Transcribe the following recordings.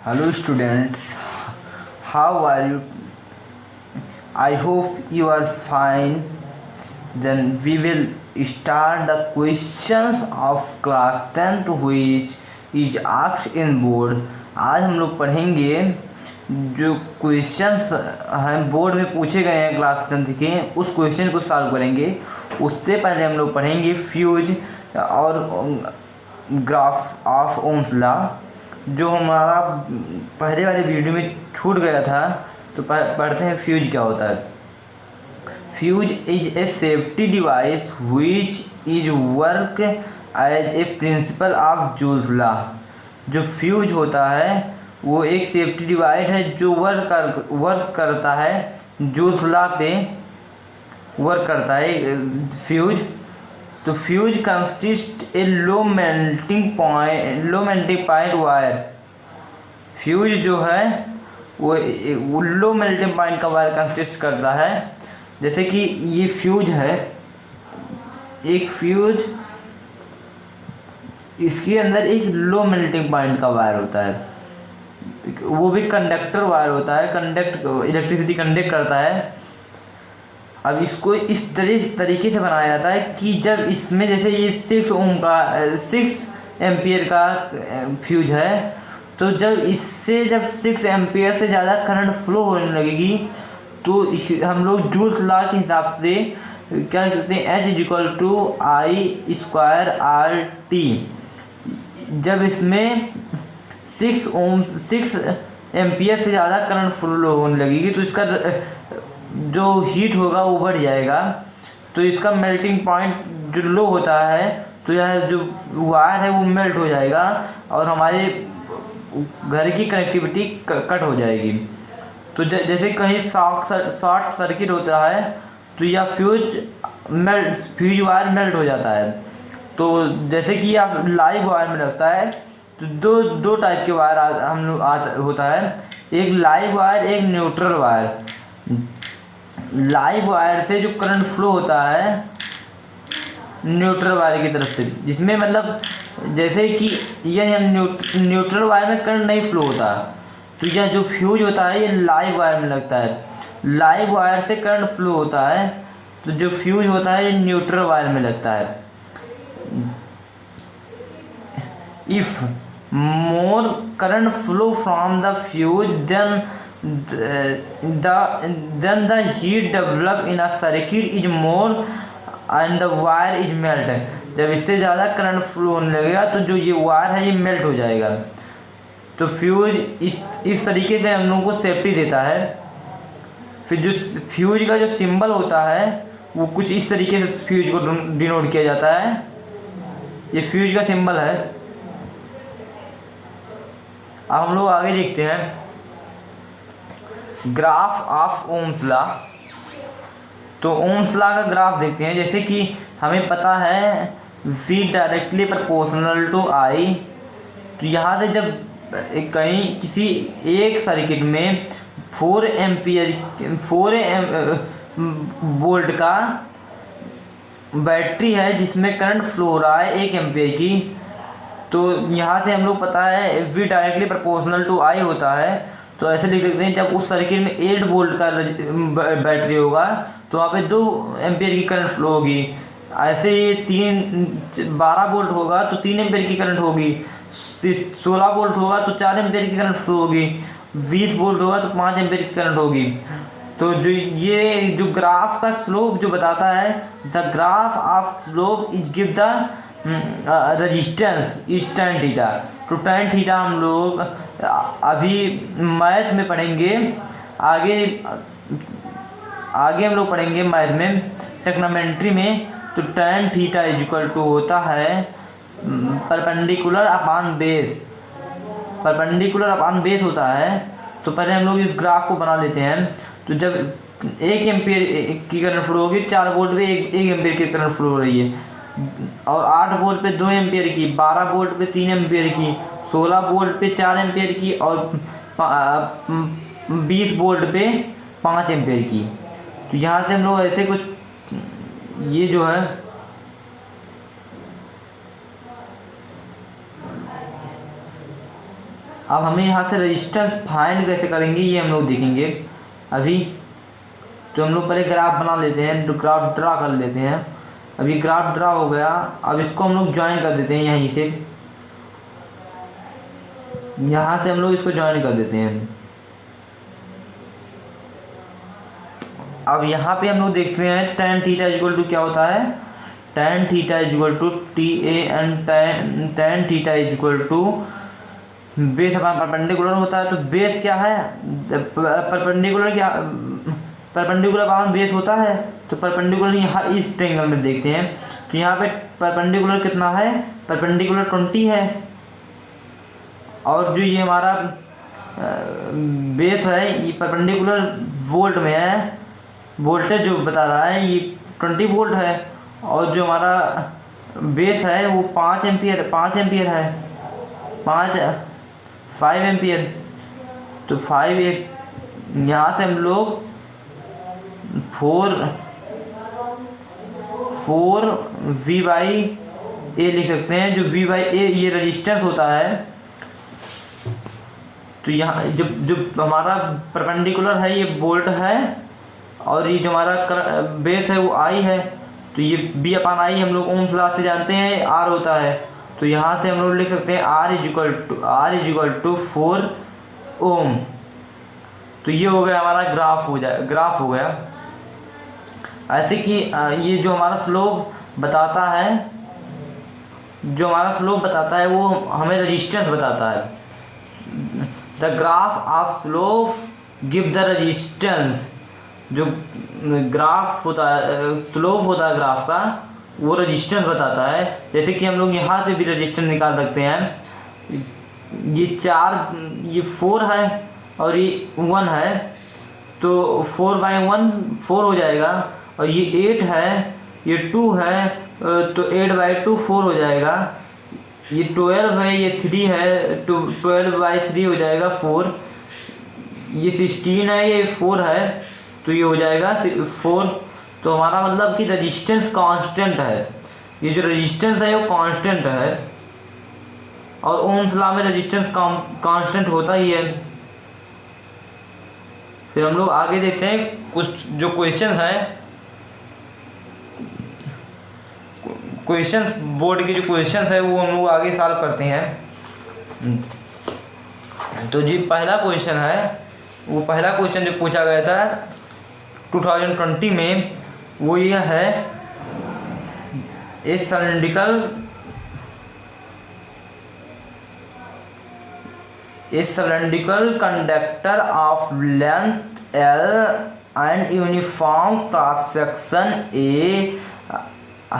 Hello students, how are you? I hope you are fine. Then we will start the questions of class 10th which is asked in board. आज हम लोग पढ़ेंगे जो questions हैं board में पूछे गए हैं क्लास 10th के, उस क्वेश्चन को सॉल्व करेंगे। उससे पहले हम लोग पढ़ेंगे फ्यूज और ग्राफ ऑफ ओम्स लॉ, जो हमारा पहले वाले वीडियो में छूट गया था। तो पढ़ते हैं फ्यूज क्या होता है। Fuse is a safety device which is work as a principle of Joule's law. जो फ्यूज होता है वो एक सेफ्टी डिवाइस है जो वर्क करता है, जूल्स लॉ पे वर्क करता है फ्यूज। तो fuse consist a low melting point wire. Fuse जो है वो लो मेल्टिंग पॉइंट का वायर कंसिस्ट करता है। जैसे कि ये फ्यूज है, एक फ्यूज, इसके अंदर एक लो मेल्टिंग पॉइंट का वायर होता है, वो भी कंडक्टर वायर होता है, इलेक्ट्रिसिटी कंडक्ट करता है। अब इसको इस तरीके से बनाया जाता है कि जब इसमें जैसे ये 6 एम्पियर का फ्यूज है, तो जब 6 एम्पियर से ज़्यादा करंट फ्लो होने लगेगी तो हम लोग जूल्स लॉ के हिसाब से क्या कहते हैं, H=I²RT। जब इसमें 6 एम्पियर से ज़्यादा करंट फ्लो होने लगेगी तो इसका जो हीट होगा वो बढ़ जाएगा, तो इसका मेल्टिंग पॉइंट जो लो होता है तो यह जो वायर है वो मेल्ट हो जाएगा और हमारे घर की कनेक्टिविटी कट हो जाएगी। तो जैसे कहीं शॉर्ट सर्किट होता है तो यह फ्यूज वायर मेल्ट हो जाता है। तो जैसे कि यह लाइव वायर में लगता है तो दो टाइप के वायर होता है, एक लाइव वायर, एक न्यूट्रल वायर। लाइव वायर से जो करंट फ्लो होता है न्यूट्रल वायर की तरफ से, जिसमें मतलब जैसे कि यह न्यूट्रल वायर में करंट नहीं फ्लो होता, तो यह जो फ्यूज होता है ये लाइव वायर में लगता है। लाइव वायर से करंट फ्लो होता है तो जो फ्यूज होता है ये न्यूट्रल वायर में लगता है। If more current flow from the fuse then the heat develop in a circuit is more and the wire is melt। जब इससे ज़्यादा करंट फ्लो होने लगेगा तो जो ये वायर है ये मेल्ट हो जाएगा। तो फ्यूज इस तरीके से हम लोगों को सेफ्टी देता है। फिर जो फ्यूज का जो सिंबल होता है वो कुछ इस तरीके से फ्यूज को डिनोट किया जाता है। ये फ्यूज का सिंबल है। अब हम लोग आगे देखते हैं ग्राफ ऑफ ओम्स लॉ। तो ओम्स लॉ का ग्राफ देखते हैं। जैसे कि हमें पता है V directly proportional to I। तो यहाँ से जब कहीं किसी एक सर्किट में 4 वोल्ट का बैटरी है जिसमें करंट फ्लो हो रहा है 1 एम्पियर की, तो यहाँ से हम लोग पता है V directly proportional to I होता है। तो ऐसे लिख सकते हैं, जब उस सर्किट में 8 वोल्ट का बैटरी होगा तो वहाँ पे 2 एम्पियर की करंट फ्लो होगी। ऐसे ही 12 वोल्ट होगा तो 3 एम्पियर की करंट होगी। 16 वोल्ट होगा तो 4 एम्पियर की करंट फ्लो होगी। 20 वोल्ट होगा तो 5 एम्पियर की करंट होगी। तो जो ग्राफ का स्लोप जो बताता है, the graph of slope is give the resistance is tan theta. तो tan थीटा हम लोग अभी मैथ में पढ़ेंगे, आगे हम लोग पढ़ेंगे मैथ में, टेक्नोमेट्री में। तो tan theta is equal to होता है परपेंडिकुलर अपॉन बेस होता है। तो पहले हम लोग इस ग्राफ को बना लेते हैं। तो जब 1 एम्पियर की करंट फ्लो होगी, 4 वोल्ट पे 1 एम्पियर की करंट फ्लो हो रही है, और 8 वोल्ट पे 2 एम्पियर की, 12 वोल्ट पे 3 एम्पियर की, 16 वोल्ट पे 4 एम्पियर की और 20 वोल्ट पे 5 एम्पियर की। तो यहाँ से हम लोग ऐसे कुछ, ये जो है अब हमें यहाँ से रेजिस्टेंस फाइंड कैसे करेंगे ये हम लोग देखेंगे अभी। तो हम लोग पहले ग्राफ बना लेते हैं, तो ग्राफ ड्रा कर लेते हैं। अभी ग्राफ ड्रा हो गया, अब इसको हम लोग ज्वाइन कर देते हैं यहीं से, यहाँ से हम लोग इसको ज्वाइन कर देते हैं। अब यहाँ पे हम लोग देखते हैं tan थीटा इक्वल टू क्या होता है, tan theta equal to tan theta equal to base अपना परपेंडिकुलर होता है। तो बेस क्या है, परपेंडिकुलर क्या, परपेंडिकुलर अपॉन बेस होता है। तो परपेंडिकुलर यहाँ इस ट्रायंगल में देखते हैं, तो यहाँ पे परपेंडिकुलर कितना है, परपेंडिकुलर 20 है, और जो ये हमारा बेस है ये परपेंडिकुलर वोल्ट में है, वोल्टेज जो बता रहा है ये 20 वोल्ट है, और जो हमारा बेस है वो 5 एम्पियर है, 5 एम्पियर। तो 5 यहाँ से हम लोग 4 V/A लिख सकते हैं, जो V/A ये रेजिस्टेंस होता है। तो यहाँ जब हमारा परपेंडिकुलर है ये वोल्ट है, और ये जो हमारा बेस है वो I है, तो ये B/I हम लोग ओम्स लॉ से जानते हैं R होता है। तो यहाँ से हम लोग लिख सकते हैं R इक्वल टू 4 ओम। तो ये हो गया हमारा ग्राफ हो गया। ऐसे कि ये जो हमारा स्लोप बताता है, वो हमें रेजिस्टेंस बताता है। The graph of slope give the resistance. जो ग्राफ होता है, स्लोप होता है ग्राफ का, वो रेजिस्टेंस बताता है। जैसे कि हम लोग यहाँ पे भी रेजिस्टेंस निकाल सकते हैं। ये 4 है और ये 1 है, तो 4/1 4 हो जाएगा, और ये 8 है, ये 2 है, तो 8/2 4 हो जाएगा। ये 12 है, ये 3 है, तो 12/3 हो जाएगा 4। ये 16 है, ये 4 है, तो ये हो जाएगा 4। तो हमारा मतलब कि रेजिस्टेंस कांस्टेंट है। ये जो रेजिस्टेंस है वो कांस्टेंट है, और ओम्स लॉ में रेजिस्टेंस कांस्टेंट होता ही है। फिर हम लोग आगे देखते हैं कुछ जो क्वेश्चन है, बोर्ड के जो क्वेश्चन है वो हम लोग आगे सॉल्व करते हैं। तो जी पहला क्वेश्चन जो पूछा गया था 2020 में, वो यह है, ए cylindrical conductor of length L and uniform cross section A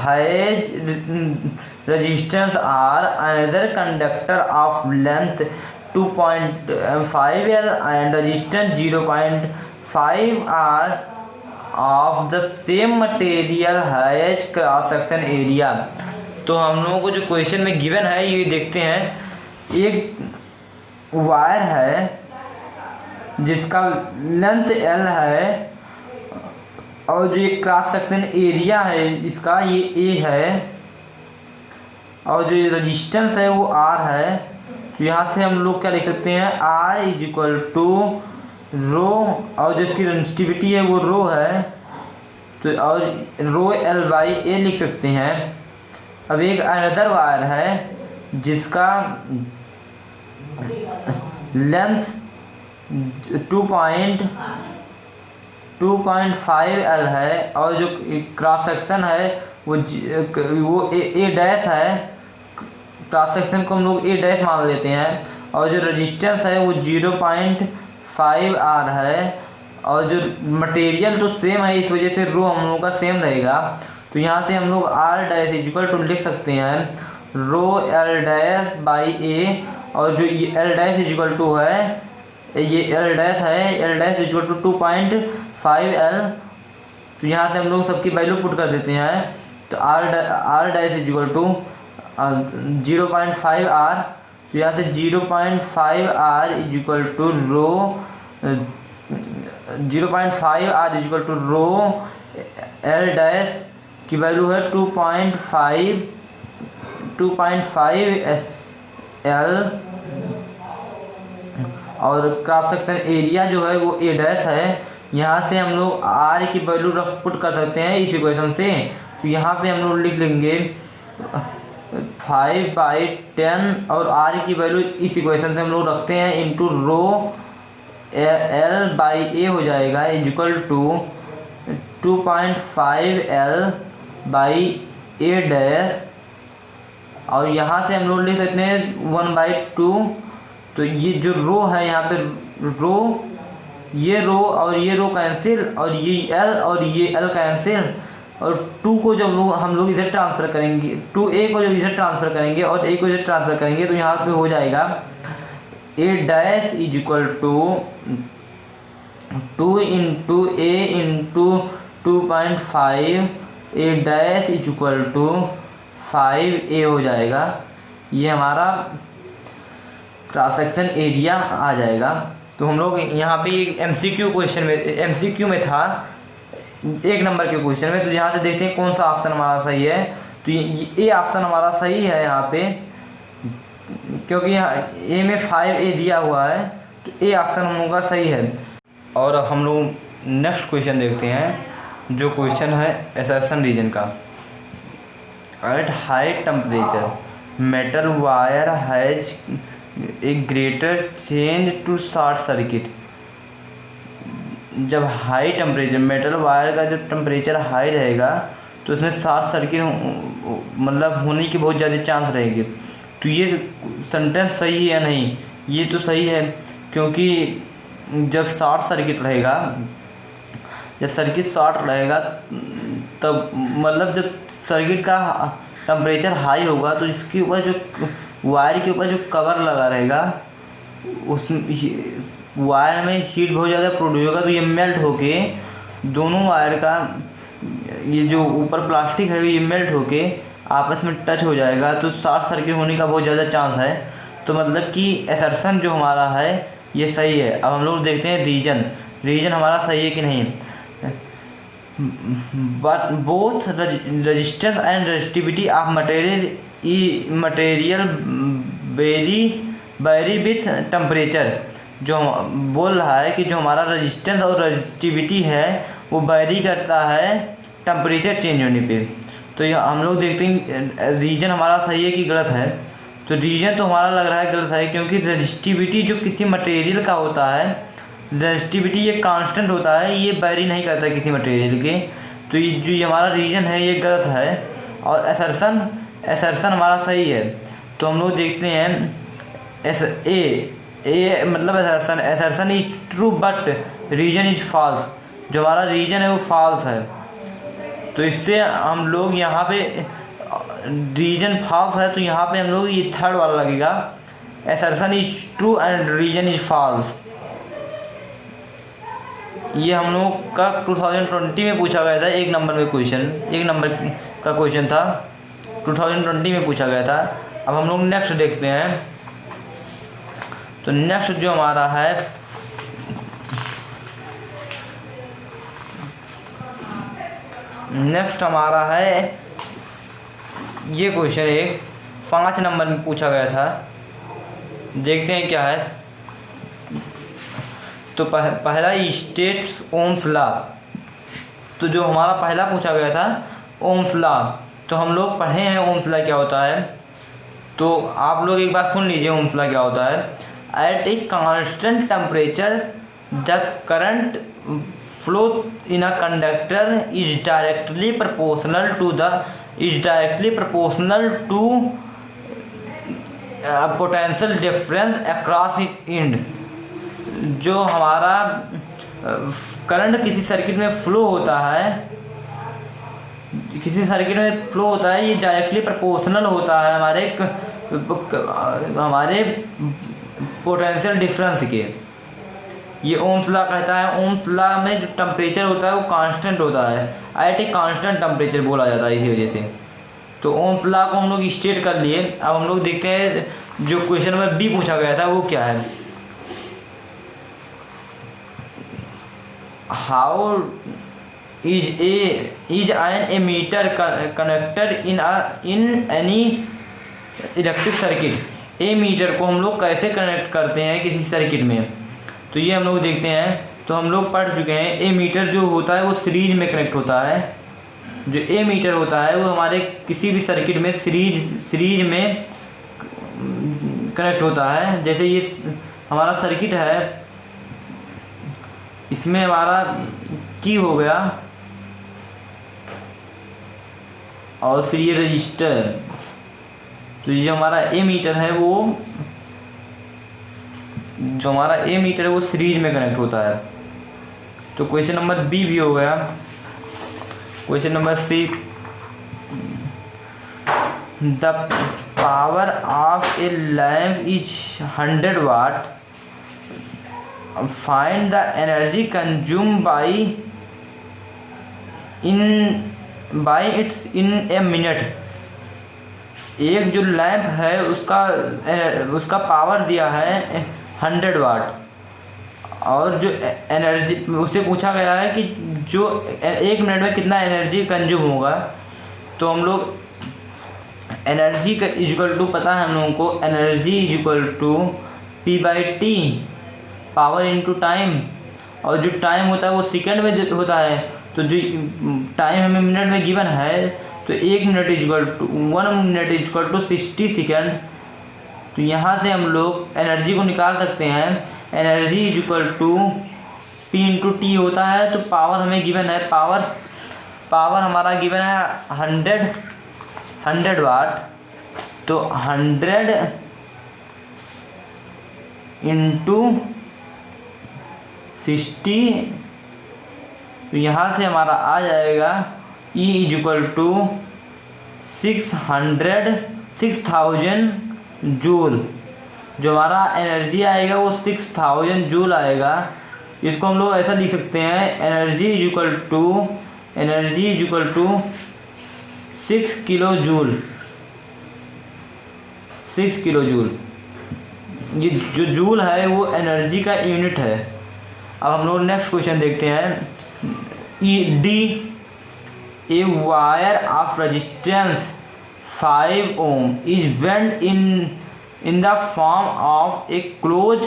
has resistance R. Another conductor of length 2.5 L and resistance 0.5 R of the same material has cross section area। तो हम लोगों को जो क्वेश्चन में गिवन है ये देखते हैं। एक वायर है जिसका लेंथ L है, और जो ये क्रॉस सेक्शन एरिया है इसका ये A है, और जो रेजिस्टेंस है वो R है। तो यहाँ से हम लोग क्या लिख सकते हैं, R इक्वल टू रो, और जो इसकी रेजिस्टिविटी है वो रो है, तो और रो L/A लिख सकते हैं। अब एक अनदर वायर है जिसका लेंथ 2.5 L है, और जो क्रॉस सेक्शन है वो A डैश है। क्रॉस सेक्शन को हम लोग A डैश मान लेते हैं, और जो रेजिस्टेंस है वो 0.5 R है, और जो मटेरियल तो सेम है, इस वजह से रो हम लोगों का सेम रहेगा। तो यहाँ से हम लोग R डैश इक्वल टू लिख सकते हैं रो L/A, और जो ये L डैश इक्वल टू है, ये L डैश है, L dash equal to 2.5 L। तो यहाँ से हम लोग सबकी वैल्यू पुट कर देते हैं। तो R dash equal to 0.5 R। तो यहाँ से 0.5 R equal to rho 0.5 R equal to rho L dash की वैल्यू है 2.5 L और क्रॉस सेक्शन एरिया जो है वो ए डैश है। यहाँ से हम लोग आर की वैल्यू पुट कर सकते हैं इस इक्वेशन से। तो यहाँ पे हम लोग लिख लेंगे 5/10 और आर की वैल्यू इस इक्वेशन से हम लोग रखते हैं इंटू रो L/A हो जाएगा इक्वल टू 2.5L/A डैश, और यहाँ से हम लोग लिख सकते हैं 1/2। तो ये जो रो है यहाँ पे रो, ये रो और ये रो कैंसिल, और ये L और ये L कैंसिल, और 2 को जब हम लोग इधर ट्रांसफ़र करेंगे, 2A को जब इधर ट्रांसफ़र करेंगे और A को इधर ट्रांसफ़र करेंगे, तो यहाँ पे हो जाएगा A dash is equal to 2 into A into 2.5 A dash is equal to 5A हो जाएगा। ये हमारा क्रॉस सेक्शन एरिया आ जाएगा। तो हम लोग यहाँ पे MCQ क्वेश्चन में, MCQ में था 1 नंबर के क्वेश्चन में। तो यहाँ से देखते हैं कौन सा ऑप्शन हमारा सही है। तो ये ऑप्शन हमारा सही है यहाँ पे, क्योंकि यहाँ ए में 5A दिया हुआ है, तो ए ऑप्शन हम लोगों का सही है। और हम लोग नेक्स्ट क्वेश्चन देखते हैं, जो क्वेश्चन है असर्शन रीजन का। At high temperature metal wire has a greater change to short circuit. जब हाई टेम्परेचर मेटल वायर का जब टेम्परेचर हाई रहेगा तो उसमें शॉर्ट सर्किट मतलब होने की बहुत ज़्यादा चांस रहेगी। तो ये सेंटेंस सही है या नहीं? ये तो सही है, क्योंकि जब शॉर्ट सर्किट रहेगा, जब सर्किट शॉर्ट रहेगा तब मतलब जब सर्किट का टेम्परेचर हाई होगा तो इसके ऊपर जो वायर के ऊपर जो कवर लगा रहेगा उसमें वायर में हीट बहुत ज़्यादा प्रोड्यूस होगा। तो ये मेल्ट होके दोनों वायर का ये जो ऊपर प्लास्टिक है ये मेल्ट होके आपस में टच हो जाएगा, तो शॉर्ट सर्किट होने का बहुत ज़्यादा चांस है। तो मतलब कि असर्शन जो हमारा है ये सही है। अब हम लोग देखते हैं रीजन हमारा सही है कि नहीं। But both resistance and resistivity of material very with temperature. जो बोल रहा है कि जो हमारा रेजिस्टेंस और रेजिस्टिविटी है वो वेरी करता है टेम्परेचर चेंज होने पे। तो ये हम लोग देखते हैं रीजन हमारा सही है कि गलत है। तो रीजन तो हमारा लग रहा है गलत है, क्योंकि रेजिस्टिविटी जो किसी मटेरियल का होता है, रेजिस्टिविटी ये कांस्टेंट होता है, ये वेरी नहीं करता किसी मटेरियल के। तो ये जो हमारा रीजन है ये गलत है, और असर्शन हमारा सही है। तो हम लोग देखते हैं ए मतलब assertion is true but reason is false. जो हमारा रीजन है वो फॉल्स है। तो इससे हम लोग यहाँ पे रीजन फॉल्स है, तो यहाँ पे हम लोग ये थर्ड वाला लगेगा, assertion is true and reason is false. ये हम लोग का 2020 में पूछा गया था 1 नंबर में क्वेश्चन, 1 नंबर का क्वेश्चन था, 2020 में पूछा गया था। अब हम लोग नेक्स्ट देखते हैं। तो नेक्स्ट जो हमारा है ये क्वेश्चन 5 नंबर में पूछा गया था। देखते हैं क्या है। तो पहला स्टेट्स ओम्स लॉ। तो जो हमारा पहला पूछा गया था ओम्स लॉ, तो हम लोग पढ़े हैं ओम्स लॉ क्या होता है। तो आप लोग एक बार सुन लीजिए ओम्स लॉ क्या होता है। At a constant temperature the current flow in a conductor is directly proportional to potential difference across end. जो हमारा करंट किसी सर्किट में फ्लो होता है, ये डायरेक्टली प्रोपोर्शनल होता है हमारे पोटेंशियल डिफरेंस के। ये ओम्स लॉ कहता है। ओम्स लॉ में जो टेम्परेचर होता है वो कांस्टेंट होता है, एट ए कांस्टेंट टेम्परेचर बोला जाता है इसी वजह से। तो ओम्स लॉ को हम लोग स्टेट कर लिए। अब हम लोग देखते हैं जो क्वेश्चन में बी पूछा गया था वो क्या है। How is an ammeter connected in any electric circuit. Ammeter को हम लोग कैसे कनेक्ट करते हैं किसी सर्किट में, तो ये हम लोग देखते हैं। तो हम लोग पढ़ चुके हैं ए मीटर जो होता है वो सीरीज में कनेक्ट होता है। जो ए मीटर होता है वो हमारे किसी भी सर्किट में सीरीज में कनेक्ट होता है। जैसे ये हमारा सर्किट है, इसमें हमारा की हो गया और फिर ये रजिस्टर। तो ये हमारा ए मीटर है वो जो हमारा ए मीटर है वो सीरीज में कनेक्ट होता है। तो क्वेश्चन नंबर बी भी हो गया। Question number C, the power of a lamp is 100 watt, find the energy consume by its in a minute. एक जो लैंप है उसका पावर दिया है 100 वाट, और जो एनर्जी उससे पूछा गया है कि जो 1 मिनट में कितना एनर्जी कंज्यूम होगा। तो हम लोग एनर्जी का इक्वल टू पता है हम लोगों को, energy equal to P/T power into time, और जो टाइम होता है वो सेकंड में होता है। तो जो टाइम हमें मिनट में गिवन है तो 1 minute equal to 1 minute equal to 60 second. तो यहाँ से हम लोग एनर्जी को निकाल सकते हैं। एनर्जी इक्वल टू P/T होता है। तो पावर हमें गिवन है, पावर हमारा गिवन है 100 वाट। तो 100 इंटू 60, तो यहाँ से हमारा आ जाएगा E इक्वल टू 6000 जूल। जो हमारा एनर्जी आएगा वो 6000 जूल आएगा। इसको हम लोग ऐसा लिख सकते हैं, energy equal to 6 kilo joule. 6 kilo joule, ये जो जूल है वो एनर्जी का यूनिट है। अब हम लोग नेक्स्ट क्वेश्चन देखते हैं। D, a wire of resistance 5 ohm is bend in the form of A close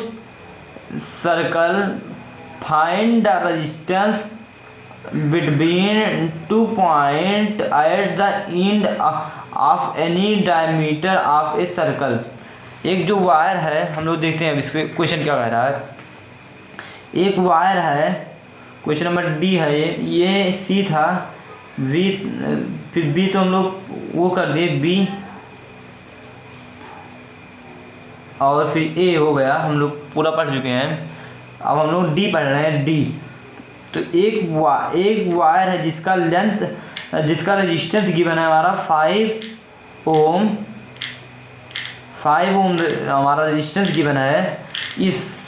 circle, find the resistance between 2 point at the end of any diameter of a circle. एक जो wire है, हम लोग देखते हैं अब इसके क्वेश्चन क्या कह रहा है। एक वायर है, क्वेश्चन नंबर डी है, ये सी था, वी फिर बी तो हम लोग वो कर दिए बी, और फिर ए हो गया। हम लोग पूरा पढ़ चुके हैं। अब हम लोग डी पढ़ रहे हैं। डी, तो एक वायर है जिसका रेजिस्टेंस गिवन है हमारा 5 ओम। 5 ओम हमारा रेजिस्टेंस गिवन है। इस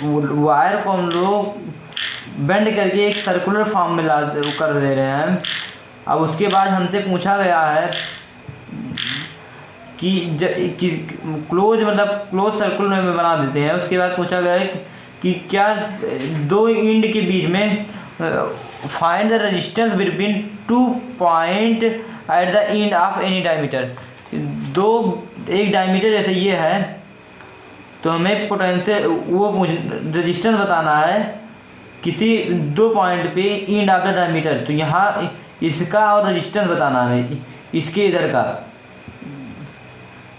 वायर को हम लोग बेंड करके एक सर्कुलर फॉर्म में कर दे रहे हैं। अब उसके बाद हमसे पूछा गया है कि क्लोज सर्कुलर में बना देते हैं। उसके बाद पूछा गया है कि क्या 2 एंड के बीच में find the resistance between 2 point at the end of any diameter. एक डायमीटर जैसे ये है, तो हमें पोटेंशियल वो रेजिस्टेंस बताना है किसी 2 पॉइंट पे एंड ऑफ द डायमीटर। तो यहाँ इसका और रेजिस्टेंस बताना है इसके इधर का।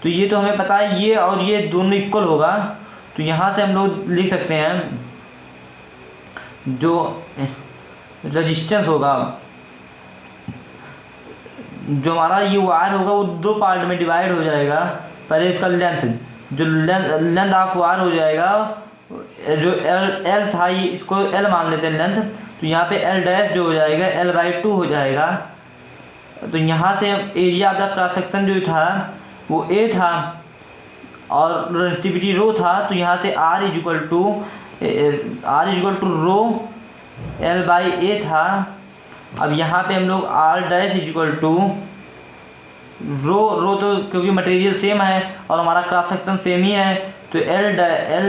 तो ये तो हमें पता है, ये और ये दोनों इक्वल होगा। तो यहाँ से हम लोग लिख सकते हैं जो रेजिस्टेंस होगा, जो हमारा ये वायर होगा वो 2 पार्ट में डिवाइड हो जाएगा। पहले इसका लेंथ ऑफ वायर हो जाएगा, जो एल था इसको एल मान लेते हैं लेंथ। तो यहाँ पे एल डैश जो हो जाएगा L/2 हो जाएगा। तो यहाँ से area of the cross section जो था वो ए था और रेजिस्टिविटी रो था। तो यहाँ से R equal to row L/A था। अब यहाँ पे हम लोग R डैश इक्वल टू रो तो क्योंकि मटेरियल सेम है और हमारा क्रॉस सेक्शन सेम ही है, तो L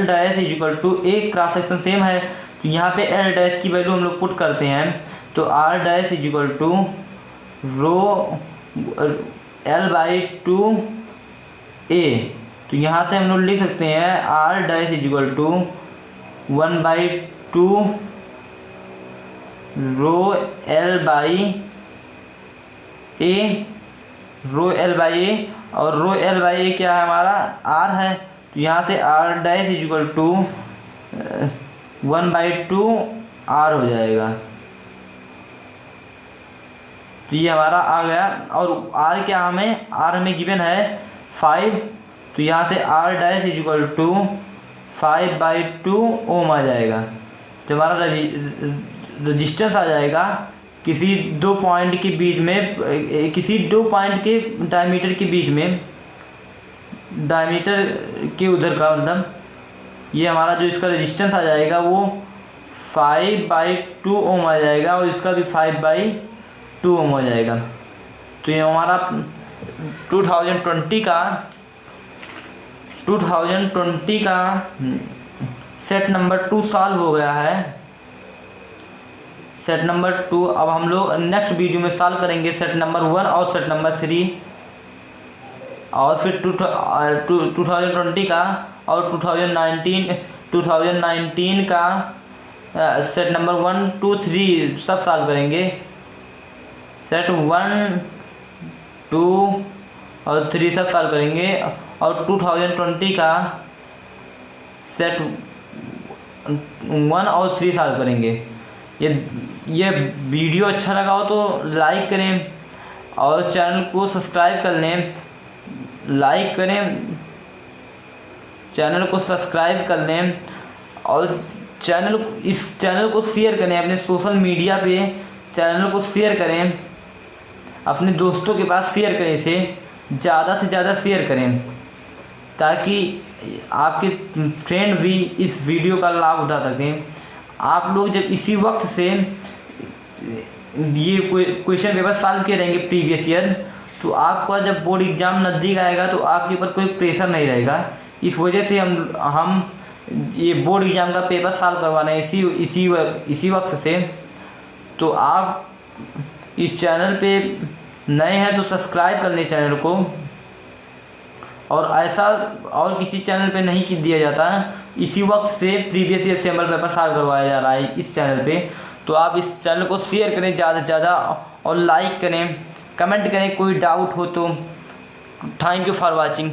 dash equal to a cross section same है। तो यहाँ पे L डैश की वैल्यू हम लोग पुट करते हैं। तो R dash equal to rho L/2 A। तो तो यहाँ से हम लोग लिख सकते हैं r dash is equal to 1/2 rho L by a, rho L by a, और रो L बाई ए क्या है हमारा r है। तो यहाँ से r dash is equal to 1/2 r हो जाएगा। तो ये हमारा आ गया। और r क्या हमें, r हमें गिवन है 5, तो यहाँ से r dash is equal to 5/2 ohm आ जाएगा। तो हमारा रजिस्टेंस आ जाएगा किसी दो पॉइंट के बीच में, किसी दो पॉइंट के डायमीटर के बीच में, डायमीटर के उधर का मतलब ये हमारा जो इसका रेजिस्टेंस आ जाएगा वो 5/2 ओम आ जाएगा, और इसका भी 5/2 ओम हो जाएगा। तो ये हमारा 2020 का सेट नंबर 2 सॉल्व हो गया है। सेट नंबर 2 अब हम लोग नेक्स्ट वीडियो में सॉल्व करेंगे सेट नंबर 1 और सेट नंबर 3, और फिर 2020 का और 2019 का सेट नंबर 1, 2, 3 सब सॉल्व करेंगे। सेट 1, 2 और 3 सब सॉल्व करेंगे, और 2020 का सेट 1 और 3 सॉल्व करेंगे। ये वीडियो अच्छा लगा हो तो लाइक करें और चैनल को सब्सक्राइब कर लें, लाइक करें, चैनल को सब्सक्राइब कर लें, और इस चैनल को शेयर करें अपने सोशल मीडिया पे, चैनल को शेयर करें, अपने दोस्तों के पास शेयर करें, इसे ज़्यादा से ज़्यादा शेयर करें, ताकि आपके फ्रेंड भी इस वीडियो का लाभ उठा सकें। आप लोग जब इसी वक्त से ये क्वेश्चन पेपर सॉल्व किए रहेंगे प्रीवियस ईयर, तो आपका जब बोर्ड एग्ज़ाम नज़दीक आएगा तो आपके ऊपर कोई प्रेशर नहीं रहेगा। इस वजह से हम ये बोर्ड एग्ज़ाम का पेपर सॉल्व करवा रहे हैं इसी वक्त से। तो आप इस चैनल पे नए हैं तो सब्सक्राइब कर लें चैनल को, और ऐसा और किसी चैनल पे नहीं दिया जाता है। इसी वक्त से previous year sample paper solve करवाया जा रहा है इस चैनल पे। तो आप इस चैनल को शेयर करें ज़्यादा से ज़्यादा, और लाइक करें, कमेंट करें कोई डाउट हो तो। Thank you for watching.